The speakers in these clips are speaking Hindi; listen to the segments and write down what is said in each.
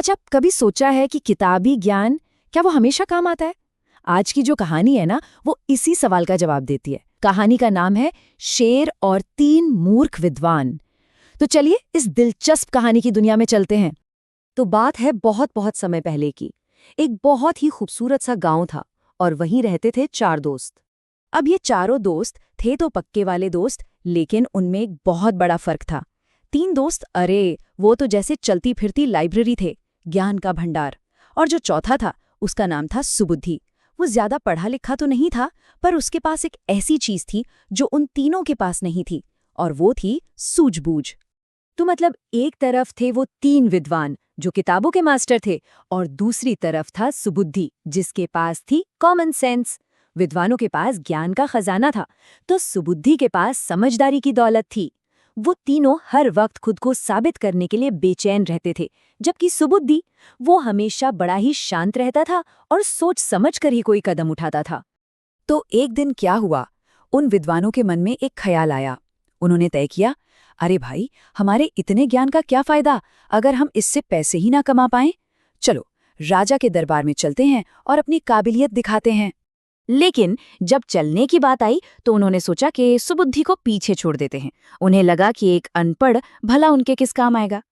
अच्छा, कभी सोचा है कि किताबी ज्ञान क्या वो हमेशा काम आता है? आज की जो कहानी है ना, वो इसी सवाल का जवाब देती है। कहानी का नाम है शेर और 3 मूर्ख विद्वान। तो चलिए इस दिलचस्प कहानी की दुनिया में चलते हैं। तो बात है बहुत बहुत समय पहले की। एक बहुत ही खूबसूरत सा गांव था और वहीं रहते थे 4 दोस्त। अब ये चारों दोस्त थे तो पक्के वाले दोस्त, लेकिन उनमें एक बहुत बड़ा फर्क था। 3 दोस्त, अरे वो तो जैसे चलती फिरती लाइब्रेरी थे, ज्ञान का भंडार। और जो चौथा था, उसका नाम था सुबुद्धि। वो ज्यादा पढ़ा लिखा तो नहीं था, पर उसके पास एक ऐसी चीज थी जो उन तीनों के पास नहीं थी, और वो थी सूझबूझ। तो मतलब एक तरफ थे वो 3 विद्वान जो किताबों के मास्टर थे, और दूसरी तरफ था सुबुद्धि जिसके पास थी कॉमन सेंस। विद्वानों के पास ज्ञान का खजाना था, तो सुबुद्धि के पास समझदारी की दौलत थी। वो तीनों हर वक्त खुद को साबित करने के लिए बेचैन रहते थे, जबकि सुबुद्धि वो हमेशा बड़ा ही शांत रहता था और सोच समझ कर ही कोई कदम उठाता था। तो एक दिन क्या हुआ, उन विद्वानों के मन में एक ख्याल आया। उन्होंने तय किया, अरे भाई, हमारे इतने ज्ञान का क्या फायदा अगर हम इससे पैसे ही ना कमा पाएं? चलो राजा के दरबार में चलते हैं और अपनी काबिलियत दिखाते हैं। लेकिन जब चलने की बात आई तो उन्होंने सोचा कि सुबुद्धि को पीछे छोड़ देते हैं। उन्हें लगा कि एक अनपढ़ भला उनके किस काम आएगा।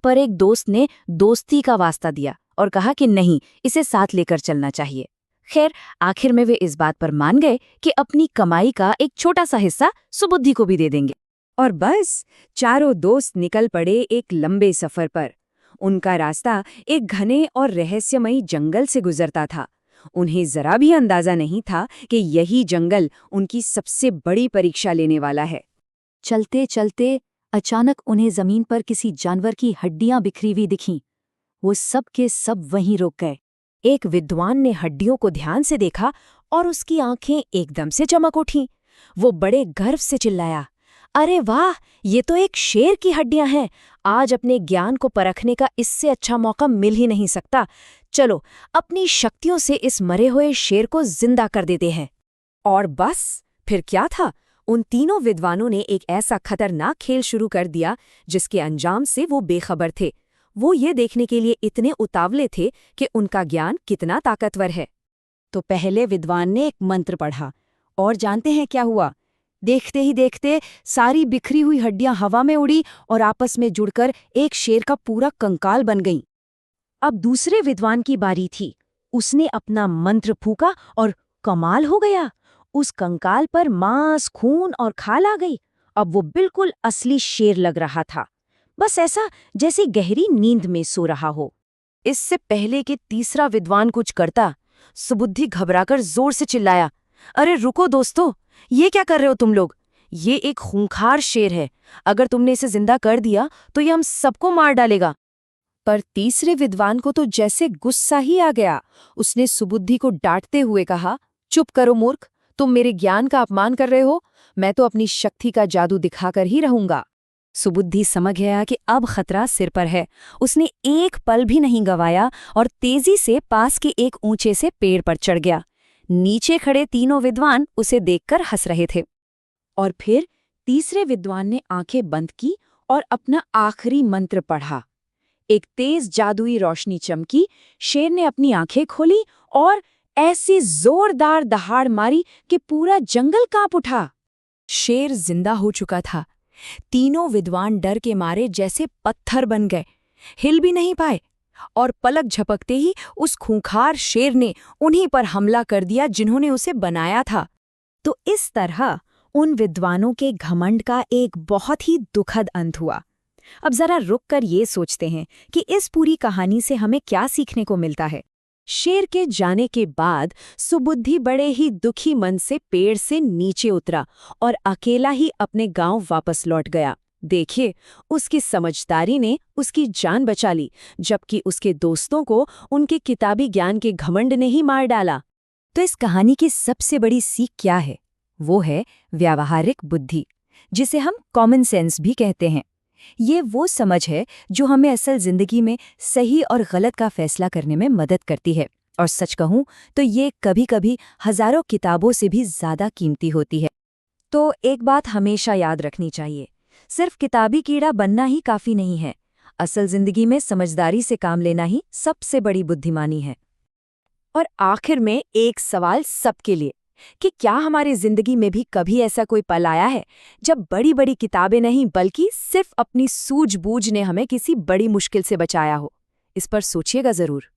पर एक दोस्त ने दोस्ती का वास्ता दिया और कहा कि नहीं, इसे साथ लेकर चलना चाहिए। खैर, आखिर में वे इस बात पर मान गए कि अपनी कमाई का एक छोटा सा हिस्सा सुबुद्धि को भी दे देंगे। और बस चारों दोस्त निकल पड़े एक लंबे सफर पर। उनका रास्ता एक घने और रहस्यमयी जंगल से गुजरता था। उन्हें जरा भी अंदाजा नहीं था कि यही जंगल उनकी सबसे बड़ी परीक्षा लेने वाला है। चलते चलते अचानक उन्हें जमीन पर किसी जानवर की हड्डियां बिखरी हुई दिखीं। वो सब के सब वहीं रुक गए। एक विद्वान ने हड्डियों को ध्यान से देखा और उसकी आंखें एकदम से चमक उठीं। वो बड़े गर्व से चिल्लाया, अरे वाह, ये तो एक शेर की हड्डियां हैं। आज अपने ज्ञान को परखने का इससे अच्छा मौका मिल ही नहीं सकता। चलो अपनी शक्तियों से इस मरे हुए शेर को जिंदा कर देते हैं। और बस फिर क्या था, उन तीनों विद्वानों ने एक ऐसा खतरनाक खेल शुरू कर दिया जिसके अंजाम से वो बेखबर थे। वो ये देखने के लिए इतने उतावले थे कि उनका ज्ञान कितना ताकतवर है। तो पहले विद्वान ने एक मंत्र पढ़ा, और जानते हैं क्या हुआ? देखते ही देखते सारी बिखरी हुई हड्डियां हवा में उड़ी और आपस में जुड़कर एक शेर का पूरा कंकाल बन गईं। अब दूसरे विद्वान की बारी थी। उसने अपना मंत्र फूका और कमाल हो गया। उस कंकाल पर मांस, खून और खाल आ गई। अब वो बिल्कुल असली शेर लग रहा था, बस ऐसा जैसे गहरी नींद में सो रहा हो। इससे पहले कि तीसरा विद्वान कुछ करता, सुबुद्धि घबराकर जोर से चिल्लाया, अरे रुको दोस्तों, ये क्या कर रहे हो तुम लोग? ये एक खूंखार शेर है। अगर तुमने इसे जिंदा कर दिया तो ये हम सबको मार डालेगा। पर तीसरे विद्वान को तो जैसे गुस्सा ही आ गया। उसने सुबुद्धि को डांटते हुए कहा, चुप करो मूर्ख, तुम मेरे ज्ञान का अपमान कर रहे हो। मैं तो अपनी शक्ति का जादू दिखाकर ही रहूंगा। सुबुद्धि समझ गया कि अब खतरा सिर पर है। उसने एक पल भी नहीं गंवाया और तेजी से पास के एक ऊंचे से पेड़ पर चढ़ गया। नीचे खड़े तीनों विद्वान उसे देखकर हंस रहे थे। और फिर तीसरे विद्वान ने आंखें बंद की और अपना आखिरी मंत्र पढ़ा। एक तेज जादुई रोशनी चमकी, शेर ने अपनी आंखें खोली और ऐसी जोरदार दहाड़ मारी कि पूरा जंगल कांप उठा। शेर जिंदा हो चुका था। तीनों विद्वान डर के मारे जैसे पत्थर बन गए, हिल भी नहीं पाए। और पलक झपकते ही उस खूंखार शेर ने उन्हीं पर हमला कर दिया जिन्होंने उसे बनाया था। तो इस तरह उन विद्वानों के घमंड का एक बहुत ही दुखद अंत हुआ। अब जरा रुक कर ये सोचते हैं कि इस पूरी कहानी से हमें क्या सीखने को मिलता है। शेर के जाने के बाद सुबुद्धि बड़े ही दुखी मन से पेड़ से नीचे उतरा और अकेला ही अपने गांव वापस लौट गया। देखिए, उसकी समझदारी ने उसकी जान बचा ली, जबकि उसके दोस्तों को उनके किताबी ज्ञान के घमंड ने ही मार डाला। तो इस कहानी की सबसे बड़ी सीख क्या है? वो है व्यावहारिक बुद्धि, जिसे हम कॉमन सेंस भी कहते हैं। ये वो समझ है जो हमें असल जिंदगी में सही और गलत का फैसला करने में मदद करती है। और सच कहूं तो ये कभी-कभी हजारों किताबों से भी ज्यादा कीमती होती है। तो एक बात हमेशा याद रखनी चाहिए, सिर्फ किताबी कीड़ा बनना ही काफी नहीं है। असल जिंदगी में समझदारी से काम लेना ही सबसे बड़ी बुद्धिमानी है। और आखिर में एक सवाल सबके लिए कि क्या हमारी जिंदगी में भी कभी ऐसा कोई पल आया है जब बड़ी बड़ी किताबें नहीं बल्कि सिर्फ अपनी सूझबूझ ने हमें किसी बड़ी मुश्किल से बचाया हो? इस पर सोचिएगा जरूर।